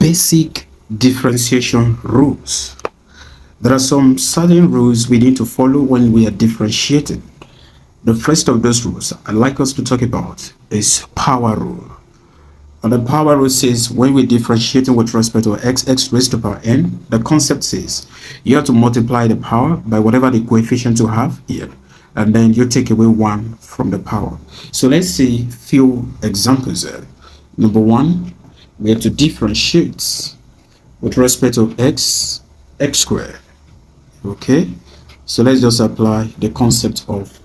Basic differentiation rules. There are some certain rules we need to follow when we are differentiating. The first of those rules I'd like us to talk about is power rule. And the power rule says when we're differentiating with respect to x raised to the power n, the concept says you have to multiply the power by whatever the coefficient you have here, and then you take away 1 from the power. So let's see few examples there. Number 1, we have to differentiate with respect to x squared. Okay, so let's just apply the concept of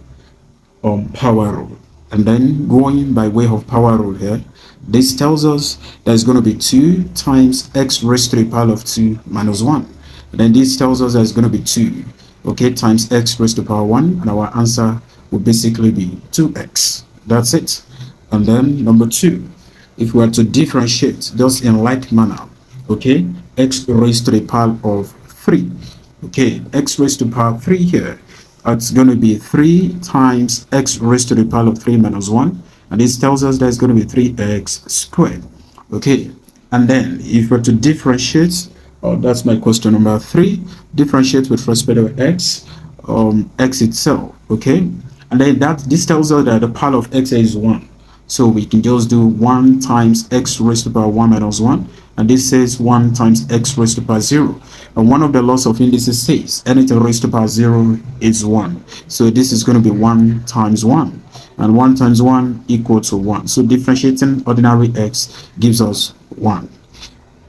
power rule, and then going by way of power rule here, this tells us there's going to be 2 times x raised to the power of 2 minus 1, and then this tells us there's going to be 2, okay, times x raised to the power 1, and our answer will basically be 2x. That's it. And then number 2, if we are to differentiate just in like manner, okay, x raised to the power of 3, okay, x raised to the power 3 here, it's going to be 3 times x raised to the power of 3 minus 1, and this tells us there's going to be 3x squared. Okay, and then if we're to differentiate, that's my question number 3, differentiate with respect to x itself, okay, and then this tells us that the power of x is 1, so we can just do 1 times x raised to the power 1 minus 1, and this says 1 times x raised to the power 0, and one of the laws of indices says anything raised to the power 0 is 1, so this is going to be 1 times 1, and 1 times 1 equal to 1, so differentiating ordinary x gives us 1.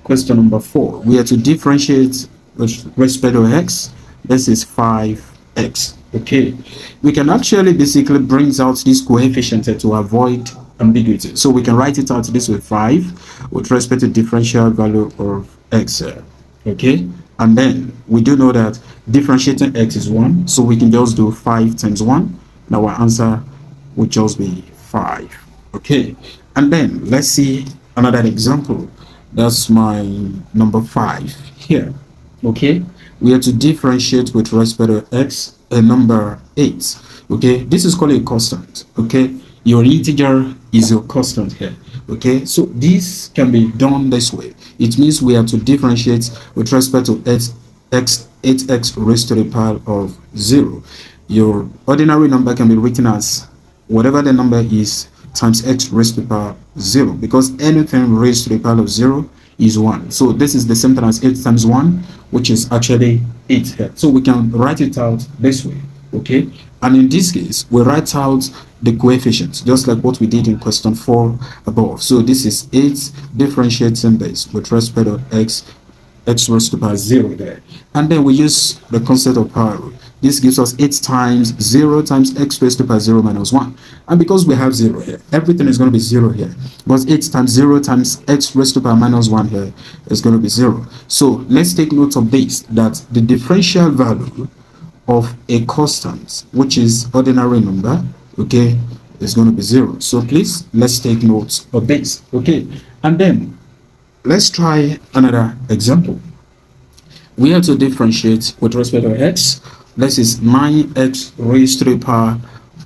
Question number 4, we have to differentiate with respect to x. This is 5x. Okay, we can actually basically bring out this coefficient to avoid ambiguity, so we can write it out this way: 5 with respect to differential value of x. Okay, and then we do know that differentiating x is 1, so we can just do 5 times 1, and our answer would just be 5. Okay, and then let's see another example. That's my number 5 here. Okay, we have to differentiate with respect to x, number 8. Okay, this is called a constant. Okay, your integer is your constant here. Okay, so this can be done this way. It means we have to differentiate with respect to 8x raised to the power of 0. Your ordinary number can be written as whatever the number is times x raised to the power 0, because anything raised to the power of 0 is 1. So this is the same thing as 8 times 1, which is actually 8 here. So we can write it out this way. Okay, and in this case we write out the coefficients just like what we did in question 4 above. So this is 8 differentiating this with respect to x raised to the power 0 there, and then we use the concept of power rule. This gives us 8 times 0 times x raised to the power 0 minus 1, and because we have 0 here, everything is going to be 0 here, but 8 times 0 times x raised to the power minus 1 here is going to be 0. So let's take note of this, that the differential value of a constant, which is ordinary number, okay, is going to be 0. So please, let's take note of this. Okay, and then let's try another example. We have to differentiate with respect to x. This is 9x raised to the power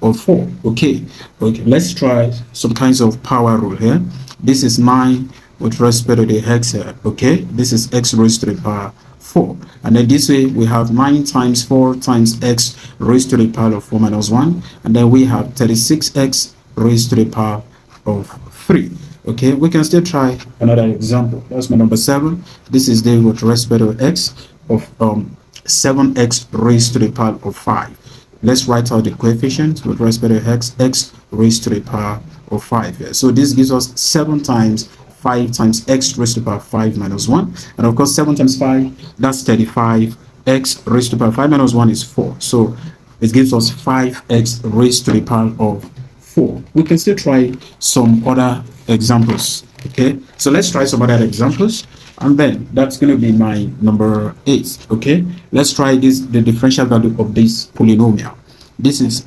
of 4. Okay, let's try some kinds of power rule here. This is 9 with respect to the x here. Okay, this is x raised to the power 4, and then this way we have 9 times 4 times x raised to the power of 4 minus 1, and then we have 36x raised to the power of 3. Okay, we can still try another example. That's my number 7. This is the with respect to x of 7x raised to the power of 5. Let's write out the coefficient with respect to x raised to the power of 5 here. So this gives us 7 times 5 times x raised to the power 5 minus 1, and of course 7 times 5, that's 35. X raised to the power 5 minus 1 is 4, so it gives us 5x raised to the power of 4. We can still try some other examples. Okay, so let's try some other examples, and then that's going to be my number 8. Okay, let's try this, the differential value of this polynomial. This is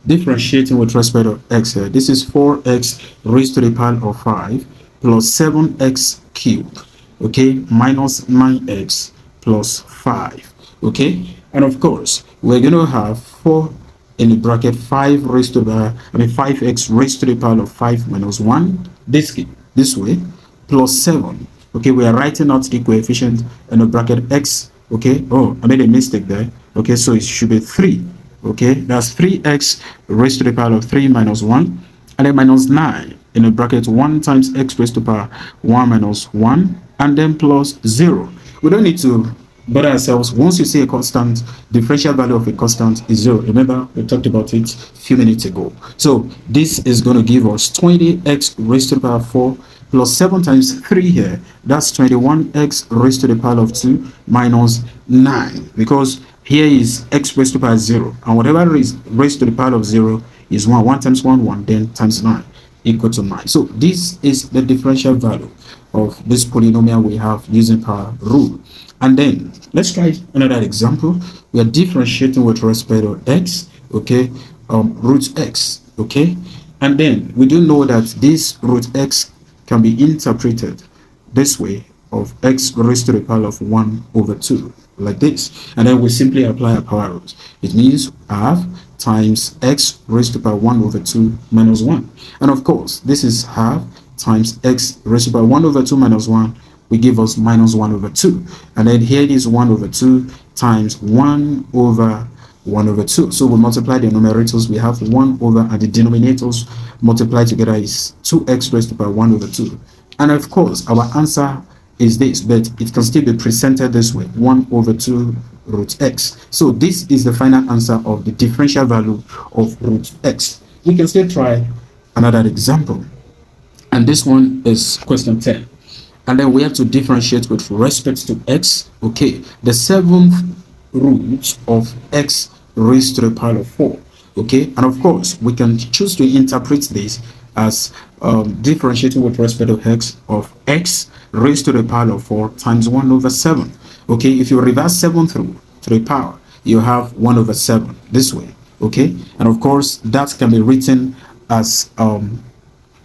differentiating with respect to x here. This is 4x raised to the power of 5 plus 7x cubed, okay, minus 9x plus 5. Okay, and of course we're going to have 4 in the bracket 5 raised to the 5x raised to the power of 5 minus 1 this way, plus 7 Okay, we are writing out the coefficient in the bracket x. Okay, oh, I made a mistake there. Okay, so it should be 3. Okay, that's 3x raised to the power of 3 minus 1, and then minus 9 in the bracket 1 times x raised to the power 1 minus 1, and then plus 0. We don't need to bother ourselves. Once you see a constant, differential value of a constant is 0. Remember, we talked about it a few minutes ago. So this is going to give us 20x raised to the power 4 plus 7 times 3 here. That's 21x raised to the power of 2 minus 9, because here is x raised to the power 0, and whatever is raised to the power of 0 is 1. 1 times 1, 1, then times 9 equal to 9. So this is the differential value of this polynomial we have using power rule. And then let's try another example. We are differentiating with respect to x, okay, root x, okay, and then we do know that this root x can be interpreted this way, of x raised to the power of 1 over 2, like this, and then we simply apply our power rules. It means half times x raised to the power 1 over 2 minus 1, and of course this is half times x raised to the power 1 over 2 minus 1 will give us minus 1 over 2, and then here it is 1 over 2 times 1 over 1 over 2. So we multiply the numerators, we have 1 over, and the denominators multiplied together is 2x raised to the power 1 over 2. And of course our answer is this, but it can still be presented this way, 1 over 2 root x. So this is the final answer of the differential value of root x. We can still try another example, and this one is question 10. And then we have to differentiate with respect to x. Okay, the 7th root of x raised to the power of 4. Okay, and of course we can choose to interpret this as differentiating with respect to x of x raised to the power of 4 times 1 over 7. Okay, if you reverse 7th root to the power, you have 1 over 7 this way. Okay, and of course that can be written as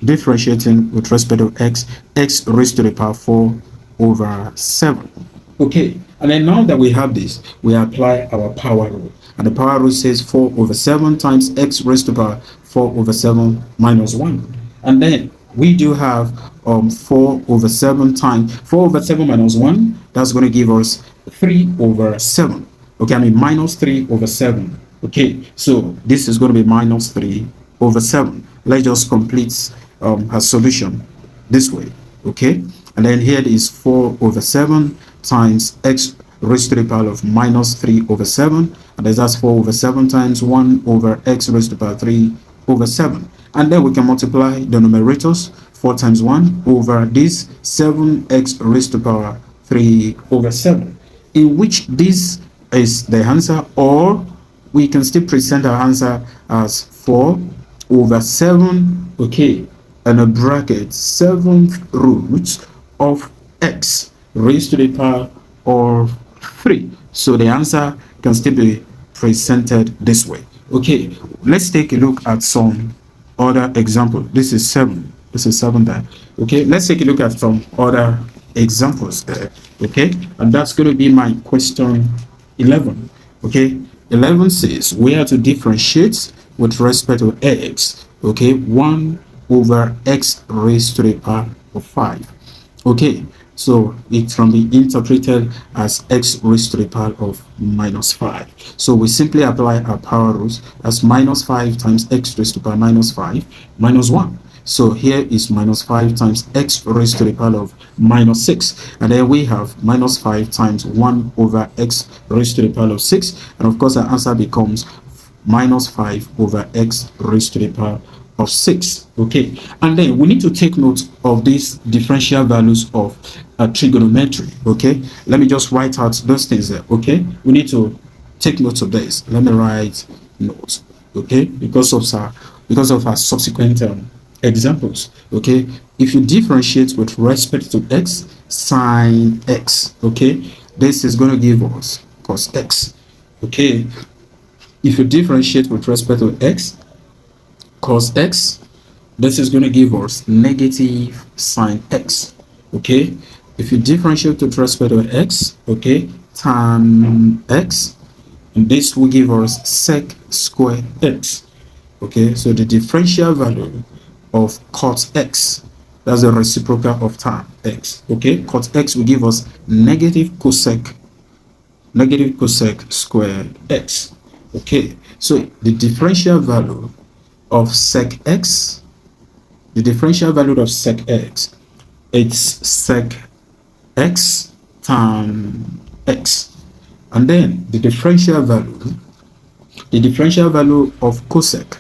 differentiating with respect to x raised to the power 4 over 7. Okay, and then now that we have this, we apply our power rule, and the power rule says 4 over 7 times x raised to the power 4 over 7 minus 1, and then we do have 4 over 7 times 4 over 7 minus 1. That's going to give us 3 over 7. Okay, I mean minus 3 over 7. Okay, so this is going to be minus 3 over 7. Let's just complete her solution this way. Okay, and then here is 4 over 7 times x raised to the power of minus 3 over 7, and that's 4 over 7 times 1 over x raised to the power 3 over 7, and then we can multiply the numerators. 4 times 1 over this 7x raised to the power 3 over 7, in which this is the answer, or we can still present our answer as 4 over 7, okay, and a bracket 7th root of x raised to the power of 3. So the answer can still be presented this way. Okay, let's take a look at some other example. This is 7. This is 7 there. Okay, let's take a look at some other examples there. Okay, and that's going to be my question 11. Okay, 11 says we are to differentiate with respect to x. Okay, 1 over x raised to the power of 5. Okay, so it can be interpreted as x raised to the power of minus 5. So we simply apply our power rules as minus 5 times x raised to the power minus 5 minus 1. So here is minus 5 times x raised to the power of minus 6. And then we have minus 5 times 1 over x raised to the power of 6. And of course our answer becomes minus 5 over x raised to the power of 6. Okay, and then we need to take note of these differential values of trigonometry. Okay, let me just write out those things there. Okay, we need to take note of this. Let me write notes. Okay, because of our subsequent examples. Okay, if you differentiate with respect to x, sine x, okay, this is going to give us cos x. Okay, if you differentiate with respect to x, cos x, this is going to give us negative sine x. Okay, if you differentiate with respect to x, okay, tan x, and this will give us sec square x. Okay, so the differential value of cos x That's the reciprocal of tan x. Okay, cot x will give us negative cosec square x. Okay, so the differential value of sec x, it's sec x tan x. And then the differential value of cosec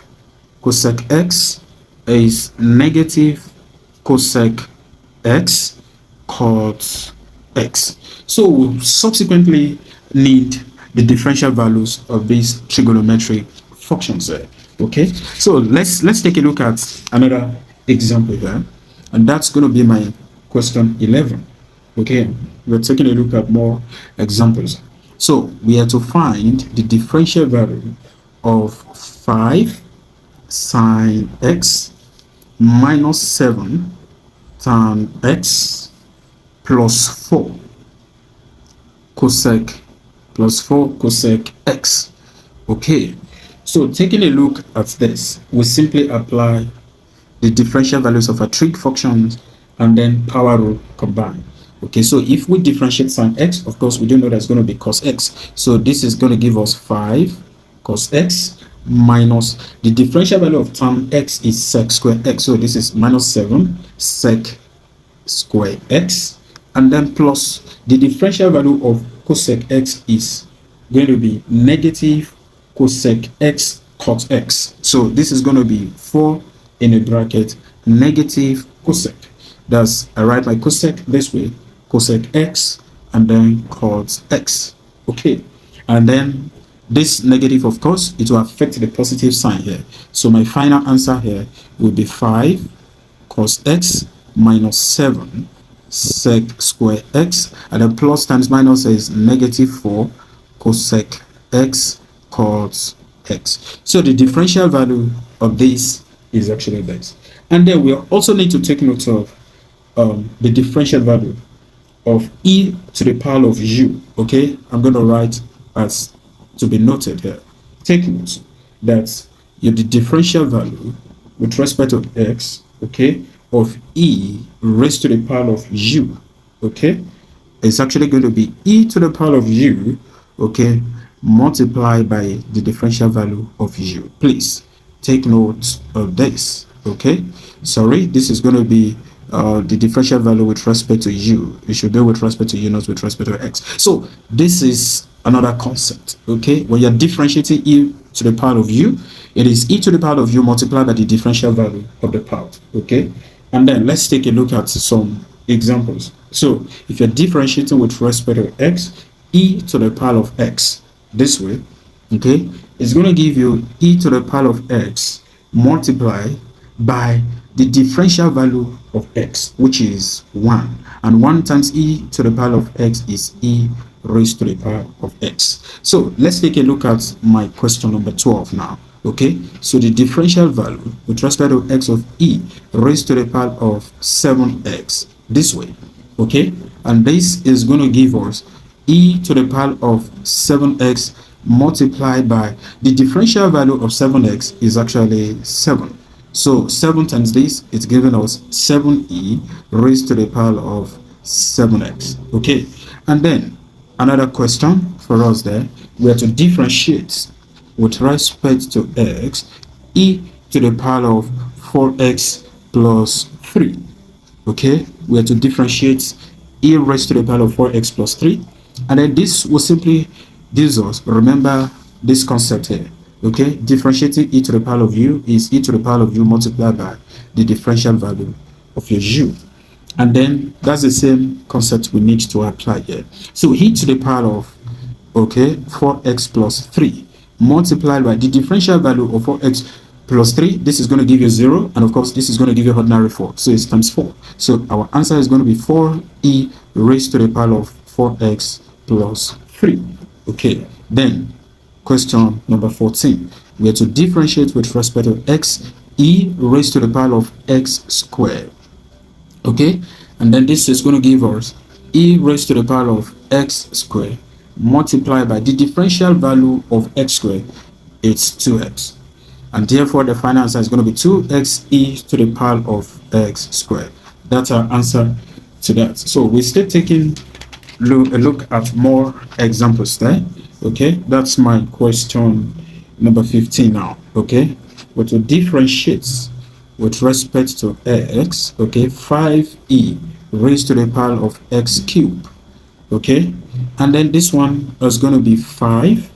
x is negative cosec x cot x. So we'll subsequently need the differential values of these trigonometric functions there. Okay, so let's take a look at another example here, and that's going to be my question 11. Okay, we're taking a look at more examples. So we have to find the differential value of 5 sine x minus 7 tan x plus 4 cosec x. Okay, so taking a look at this, we simply apply the differential values of a trig functions and then power rule combined. Okay, so if we differentiate sine x, of course we do know that's going to be cos x. So this is going to give us 5 cos x minus the differential value of tan x is sec square x. So this is minus 7 sec square x, and then plus the differential value of cosec x is going to be negative cosec x cot x. So this is going to be 4 in a bracket negative cosec. That's I write my cosec this way, cosec x and then cot x. Okay, and then this negative, of course, it will affect the positive sign here. So my final answer here will be 5 cos x minus 7 sec square x, and then plus times minus is negative 4 cosec x cos x. So the differential value of this is actually this. And then we also need to take note of the differential value of e to the power of u. Okay, I'm going to write as to be noted here. Take note that the differential value with respect to x, okay, of e raised to the power of u, okay, is actually going to be e to the power of u, okay, multiplied by the differential value of u. Please take note of this. Okay, sorry, this is going to be the differential value with respect to u. It should be with respect to u, not with respect to x. So this is another concept. Okay, when you're differentiating e to the power of u, it is e to the power of u multiplied by the differential value of the power. Okay, and then let's take a look at some examples. So if you're differentiating with respect to x, e to the power of x this way, okay, it's going to give you e to the power of x multiplied by the differential value of x, which is 1, and 1 times e to the power of x is e raised to the power of x. So let's take a look at my question number 12 now. Okay, so the differential value with respect to x of e raised to the power of 7x this way. Okay, and this is going to give us e to the power of 7x multiplied by the differential value of 7x is actually 7. So 7 times this, it's giving us 7e raised to the power of 7x. Okay, and then another question for us there, we have to differentiate with respect to x e to the power of 4x plus 3. Okay, we have to differentiate e raised to the power of 4x plus 3, and then this will simply gives us, remember this concept here. Okay, differentiating e to the power of u is e to the power of u multiplied by the differential value of your u, and then that's the same concept we need to apply here. So e to the power of, okay, 4x plus 3 multiplied by the differential value of 4x plus 3, this is going to give you 0, and of course this is going to give you ordinary 4, so it's times 4. So our answer is going to be 4e raised to the power of 4x plus 3. Okay, then question number 14, we have to differentiate with respect to x e raised to the power of x squared. Okay, and then this is going to give us e raised to the power of x squared multiplied by the differential value of x squared, it's 2x, and therefore the final answer is going to be 2x e to the power of x squared. That's our answer to that. So we're still taking a look at more examples there. Okay, that's my question number 15 now. Okay, but to differentiate with respect to x, okay, 5e raised to the power of x cubed. Okay, and then this one is going to be 5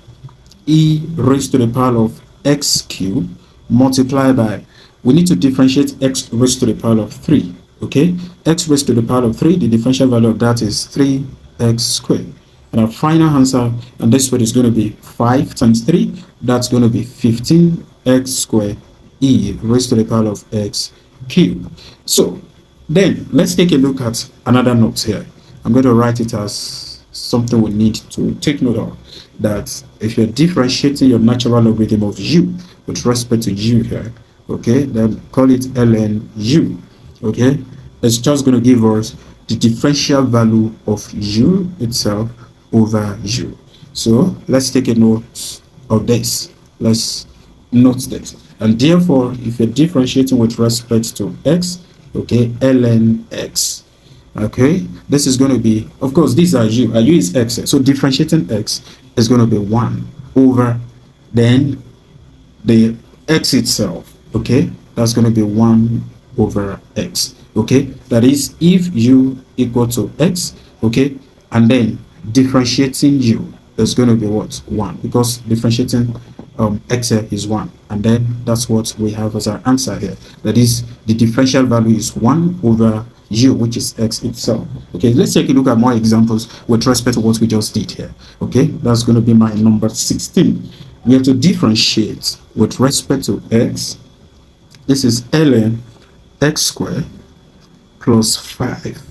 e raised to the power of x cubed multiplied by, we need to differentiate x raised to the power of 3. Okay, x raised to the power of 3, the differential value of that is 3x squared. And our final answer, and this one is going to be 5 times 3, that's going to be 15x squared e raised to the power of x cubed. So then let's take a look at another note here. I'm going to write it as something we need to take note of, that if you're differentiating your natural logarithm of u with respect to u here, okay, then call it ln u. Okay, it's just going to give us the differential value of u itself over u. So let's take a note of this. Let's note this. And therefore, if you're differentiating with respect to x, okay, ln x, okay, this is going to be, of course, these are u, u is x, so differentiating x is going to be 1 over then the x itself. Okay, that's going to be 1 over x. Okay, that is if u equal to x, okay, and then differentiating u is going to be what? 1, because differentiating x is 1, and then that's what we have as our answer here. That is, the differential value is 1 over u, which is x itself. Okay, let's take a look at more examples with respect to what we just did here. Okay, that's going to be my number 16. We have to differentiate with respect to x. This is ln x squared plus 5.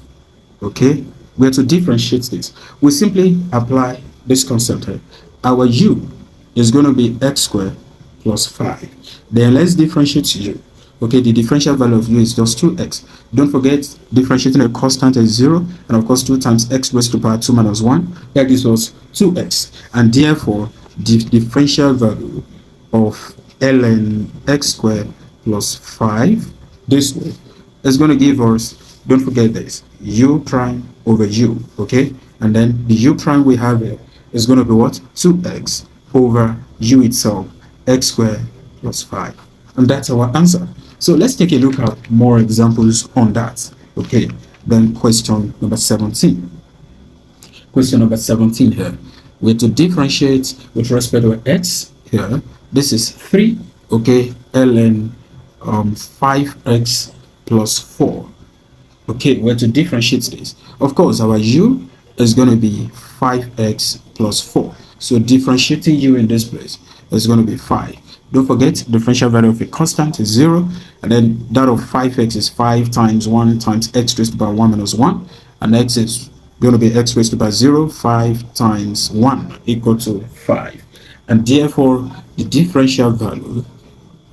Okay, we have to differentiate this. We simply apply this concept here. Our u is going to be x squared plus 5. Then let's differentiate u. Okay, the differential value of u is just 2x. Don't forget, differentiating a constant is 0, and of course 2 times x raised to the power 2 minus 1, that gives us 2x. And therefore, the differential value of ln x squared plus 5, this way, is going to give us, don't forget this, u prime over u. Okay, and then the u prime we have here is going to be what? 2x over u itself, x squared plus 5. And that's our answer. So let's take a look at more examples on that. Okay, then question number 17. Question number 17 here. We have to differentiate with respect to x here. This is 3, okay, ln 5x plus 4. Okay, we have to differentiate this. Of course, our u is going to be 5x plus 4. So differentiating u in this place is going to be 5. Don't forget, differential value of a constant is 0, and then that of 5x is 5 times 1 times x raised to the power 1 minus 1, and x is going to be x raised to the power 0, 5 times 1 equal to 5. And therefore, the differential value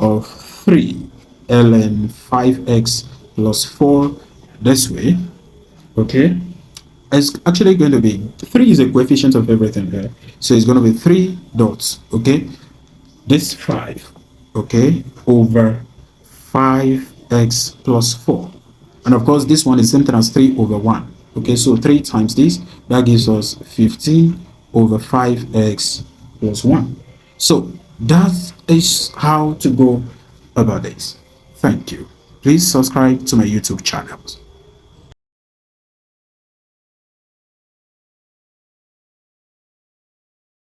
of 3 ln 5x plus 4 this way, okay, is actually going to be, 3 is a coefficient of everything here, so it's going to be 3 dots, okay, this 5, okay, over 5x plus 4. And of course, this one is same thing as 3 over 1. Okay, so 3 times this, that gives us 15 over 5x plus 1. So that is how to go about this. Thank you. Please subscribe to my YouTube channel.